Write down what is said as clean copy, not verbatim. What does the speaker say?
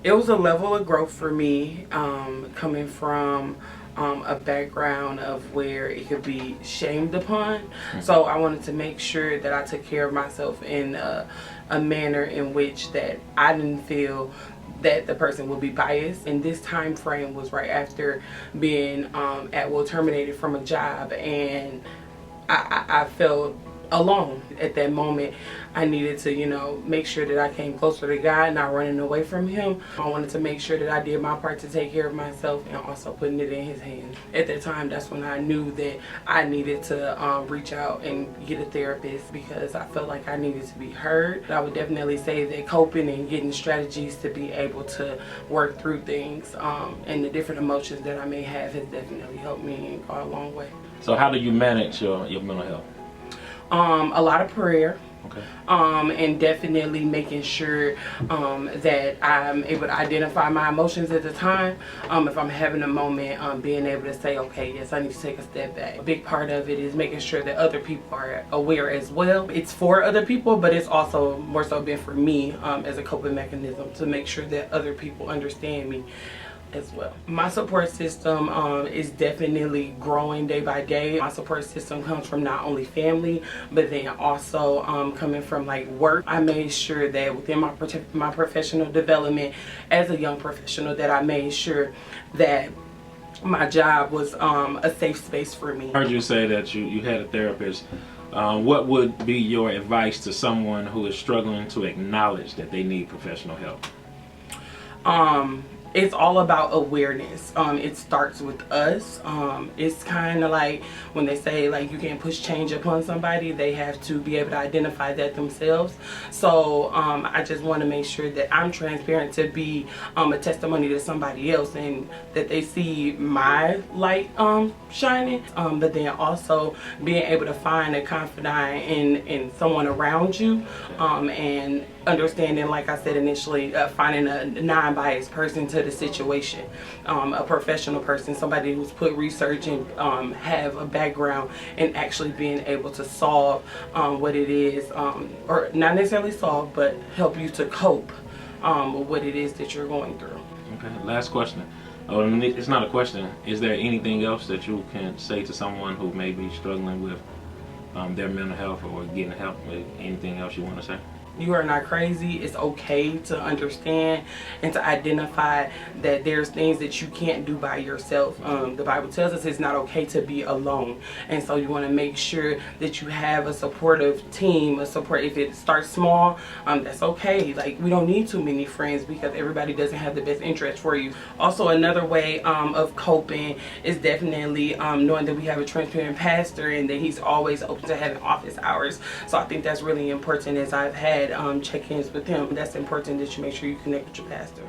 It was a level of growth for me, coming from a background of where it could be shamed upon. So I wanted to make sure that I took care of myself in a manner in which that I didn't feel that the person would be biased. And this time frame was right after being at will terminated from a job, and I felt alone at that moment. I needed to, make sure that I came closer to God, not running away from Him. I wanted to make sure that I did my part to take care of myself and also putting it in His hands. At that time, that's when I knew that I needed to reach out and get a therapist, because I felt like I needed to be heard. I would definitely say that coping and getting strategies to be able to work through things and the different emotions that I may have has definitely helped me and gone a long way. So how do you manage your mental health? A lot of prayer. Okay. And definitely making sure that I'm able to identify my emotions at the time. If I'm having a moment, being able to say, okay, yes, I need to take a step back. A big part of it is making sure that other people are aware as well. It's for other people, but it's also more so been for me as a coping mechanism to make sure that other people understand me as well. My support system is definitely growing day by day. My support system comes from not only family, but then also coming from like work. I made sure that within my professional development as a young professional, that I made sure that my job was a safe space for me. I heard you say that you had a therapist. What would be your advice to someone who is struggling to acknowledge that they need professional help? It's all about awareness. It starts with us. It's kind of like when they say like you can't push change upon somebody, they have to be able to identify that themselves. So I just want to make sure that I'm transparent to be a testimony to somebody else, and that they see my light shining, but then also being able to find a confidant in someone around you, and understanding, like I said initially, finding a non-biased person to the situation, a professional person, somebody who's put research and have a background in actually being able to solve what it is, or not necessarily solve, but help you to cope with what it is that you're going through. Okay, last question. It's not a question. Is there anything else that you can say to someone who may be struggling with their mental health or getting help with anything else you want to say? You are not crazy. It's okay to understand and to identify that there's things that you can't do by yourself. The Bible tells us it's not okay to be alone, and so you want to make sure that you have a supportive team, a support. If it starts small, that's okay. Like, we don't need too many friends, because everybody doesn't have the best interest for you. Also, another way of coping is definitely knowing that we have a transparent pastor and that he's always open to having office hours. So I think that's really important, as I've had check-ins with him. That's important that you make sure you connect with your pastor.